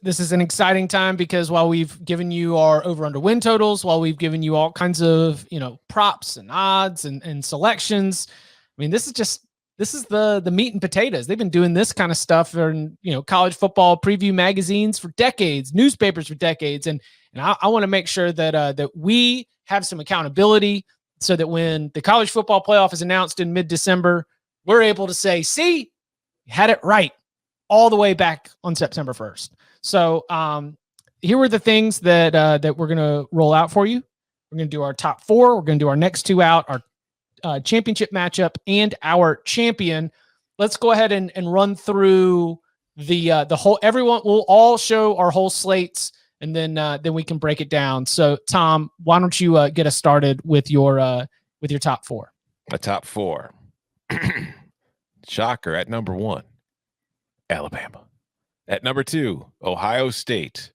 This is an exciting time because while we've given you our over-under win totals, while we've given you all kinds of, props and odds and selections, I mean, this is the meat and potatoes. They've been doing this kind of stuff in, college football preview magazines for decades, newspapers for decades. And I want to make sure that we have some accountability so that when the college football playoff is announced in mid-December, we're able to say, see, you had it right all the way back on September 1st. So here were the things that we're going to roll out for you. We're going to do our top four. We're going to do our next two out, our championship matchup, and our champion. Let's go ahead and run through the whole. Everyone will all show our whole slates, and then we can break it down. So, Tom, why don't you get us started with your top four? A top four. Shocker at number one, Alabama. At number two, Ohio State.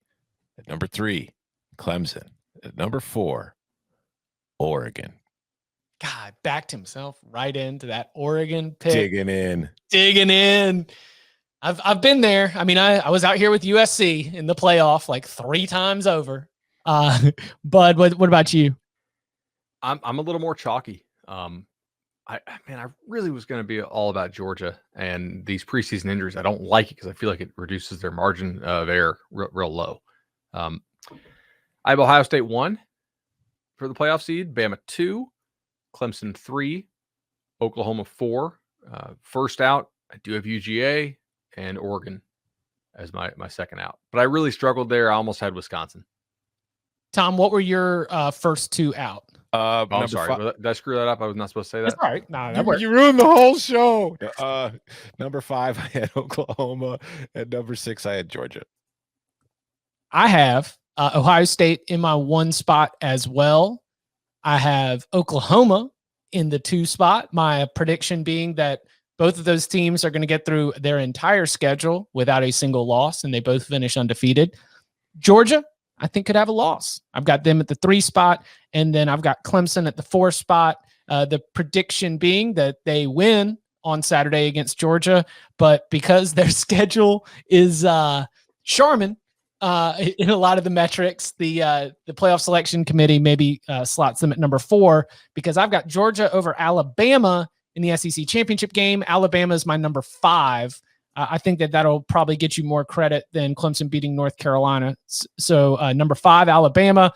At number three, Clemson. At number four, Oregon. God, backed himself right into that Oregon pick. Digging in. I've been there. I mean, I was out here with USC in the playoff like 3 times over. Bud, what about you? I'm a little more chalky. I really was going to be all about Georgia and these preseason injuries. I don't like it because I feel like it reduces their margin of error real low. I have Ohio State 1 for the playoff seed, Bama 2, Clemson 3, Oklahoma 4. First out, I do have UGA and Oregon as my second out. But I really struggled there. I almost had Wisconsin. Tom, what were your first two out? I'm sorry. Did I screw that up? I was not supposed to say that. That's all right. No, you ruined the whole show. Number 5, I had Oklahoma. At number 6, I had Georgia. I have Ohio State in my 1 spot as well. I have Oklahoma in the 2 spot. My prediction being that both of those teams are going to get through their entire schedule without a single loss, and they both finish undefeated. Georgia, I think, could have a loss. I've got them at the 3 spot, and then I've got Clemson at the 4 spot. The prediction being that they win on Saturday against Georgia, but because their schedule is Charmin in a lot of the metrics, the playoff selection committee maybe slots them at number 4 because I've got Georgia over Alabama in the SEC championship game. Alabama is my number 5. I think that'll probably get you more credit than Clemson beating North Carolina. So number 5, Alabama.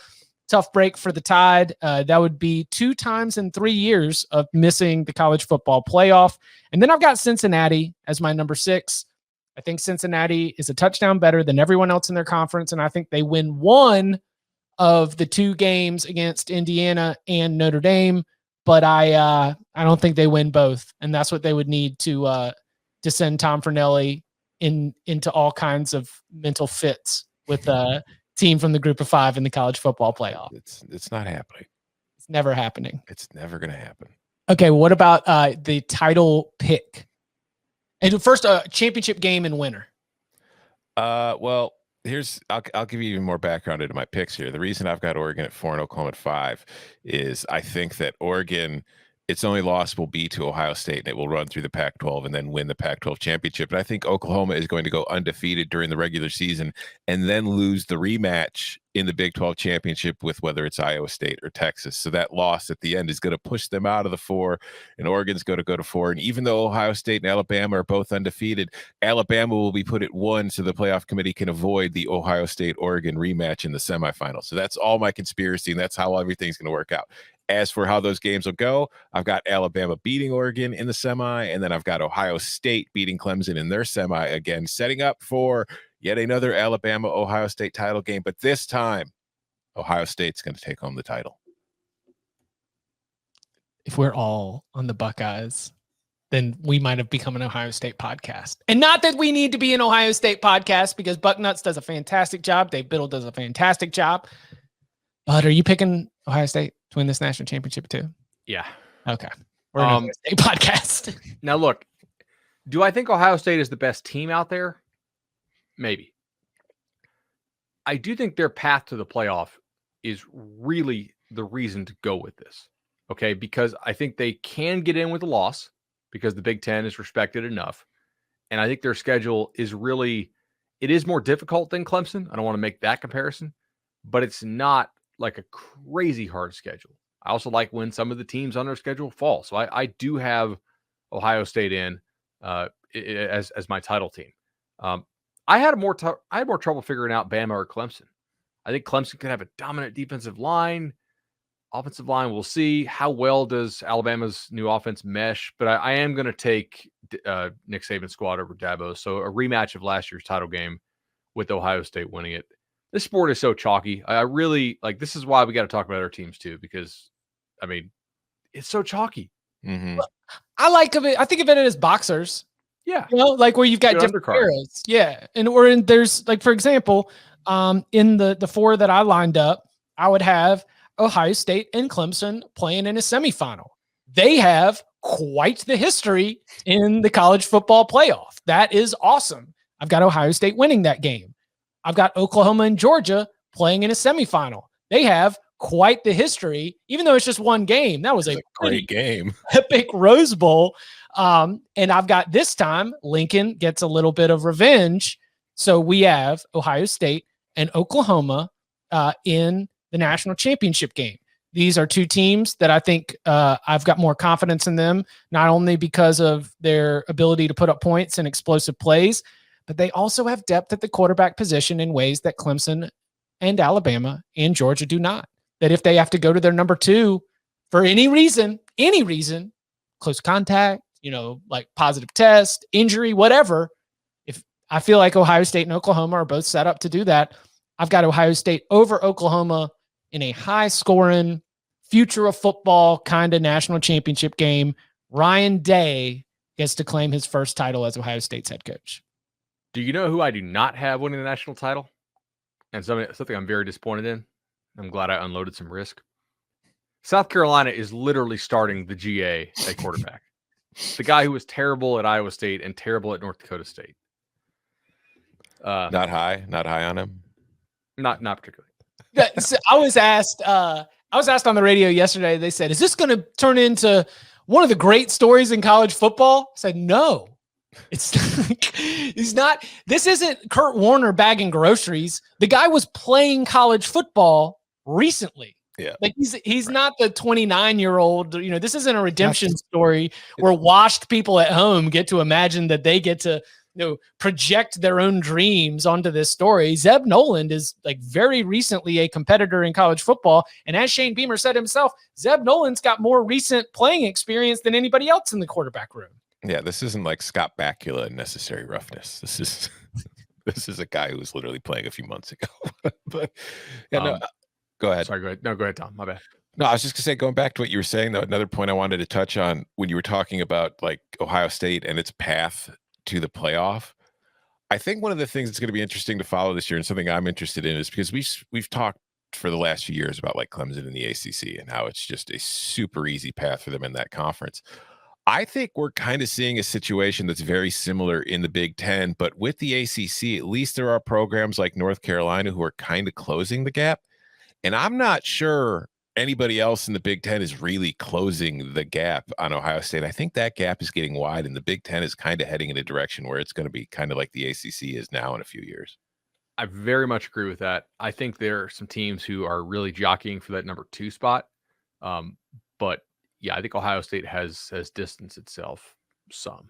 Tough break for the Tide. That would be 2 times in 3 years of missing the college football playoff. And then I've got Cincinnati as my number 6. I think Cincinnati is a touchdown better than everyone else in their conference, and I think they win 1 of the 2 games against Indiana and Notre Dame. But I don't think they win both, and that's what they would need to send Tom Fornelli into all kinds of mental fits with a team from the group of 5 in the college football playoff. It's not happening. It's never happening. It's never going to happen. Okay, what about the title pick? And first, championship game and winner. Well, I'll give you even more background into my picks here. The reason I've got Oregon at 4 and Oklahoma at 5 is I think that Oregon, its only loss will be to Ohio State, and it will run through the Pac-12 and then win the Pac-12 championship. And I think Oklahoma is going to go undefeated during the regular season and then lose the rematch in the Big 12 championship with whether it's Iowa State or Texas. So that loss at the end is going to push them out of the 4, and Oregon's going to go to 4. And even though Ohio State and Alabama are both undefeated, Alabama will be put at 1 so the playoff committee can avoid the Ohio State-Oregon rematch in the semifinals. So that's all my conspiracy, and that's how everything's going to work out. As for how those games will go, I've got Alabama beating Oregon in the semi, and then I've got Ohio State beating Clemson in their semi, again, setting up for yet another Alabama-Ohio State title game. But this time, Ohio State's going to take home the title. If we're all on the Buckeyes, then we might have become an Ohio State podcast. And not that we need to be an Ohio State podcast, because Bucknuts does a fantastic job. Dave Biddle does a fantastic job. But are you picking Ohio State to win this national championship too? Yeah. Okay. We're an Ohio State podcast. Now, look, do I think Ohio State is the best team out there? Maybe. I do think their path to the playoff is really the reason to go with this. Okay. Because I think they can get in with a loss because the Big Ten is respected enough. And I think their schedule is really It is more difficult than Clemson. I don't want to make that comparison, but it's not like a crazy hard schedule. I also like when some of the teams on their schedule fall. So I do have Ohio State in as my title team. I had more trouble figuring out Bama or Clemson. I think Clemson could have a dominant defensive line. Offensive line, we'll see. How well does Alabama's new offense mesh? But I am going to take Nick Saban's squad over Dabo. So a rematch of last year's title game with Ohio State winning it. This sport is so chalky. I really like. This is why we got to talk about other teams too, because I mean, it's so chalky. Mm-hmm. I think of it as boxers. Yeah, like where you've got Good different undercard. eras. Yeah, and there's like, for example, in the four that I lined up, I would have Ohio State and Clemson playing in a semifinal. They have quite the history in the college football playoff. That is awesome. I've got Ohio State winning that game. I've got Oklahoma and Georgia playing in a semifinal. They have quite the history, even though it's just one game. That was a great game. Epic Rose Bowl. And I've got this time, Lincoln gets a little bit of revenge. So we have Ohio State and Oklahoma in the national championship game. These are two teams that I think I've got more confidence in them, not only because of their ability to put up points and explosive plays, but they also have depth at the quarterback position in ways that Clemson and Alabama and Georgia do not. That if they have to go to their number two for any reason, close contact, like positive test, injury, whatever, if I feel like Ohio State and Oklahoma are both set up to do that, I've got Ohio State over Oklahoma in a high-scoring, future of football kind of national championship game. Ryan Day gets to claim his first title as Ohio State's head coach. Do you know who I do not have winning the national title? And something I'm very disappointed in. I'm glad I unloaded some risk. South Carolina is literally starting the GA at quarterback. The guy who was terrible at Iowa State and terrible at North Dakota State. Not high on him. Not particularly. So I was asked on the radio yesterday. They said, "Is this going to turn into one of the great stories in college football?" I said, "No, it's he's not. This isn't Kurt Warner bagging groceries. The guy was playing college football recently. Yeah, like he's not the 29-year-old. This isn't a redemption story where washed people at home get to imagine that they get to." Project their own dreams onto this story. Zeb Noland is like very recently a competitor in college football. And as Shane Beamer said himself, Zeb Noland's got more recent playing experience than anybody else in the quarterback room. Yeah, this isn't like Scott Bakula in Necessary Roughness. This is a guy who was literally playing a few months ago. But yeah, go ahead. Sorry, go ahead. No, go ahead, Tom. My bad. No, I was just gonna say, going back to what you were saying, though, another point I wanted to touch on when you were talking about like Ohio State and its path to the playoff. I think one of the things that's going to be interesting to follow this year, and something I'm interested in, is because we've talked for the last few years about like Clemson and the ACC and how it's just a super easy path for them in that conference. I think we're kind of seeing a situation that's very similar in the Big Ten, but with the ACC, at least there are programs like North Carolina who are kind of closing the gap. And I'm not sure anybody else in the Big Ten is really closing the gap on Ohio State. I think that gap is getting wide, and the Big Ten is kind of heading in a direction where it's going to be kind of like the ACC is now in a few years. I very much agree with that. I think there are some teams who are really jockeying for that number 2 spot. But yeah, I think Ohio State has distanced itself some.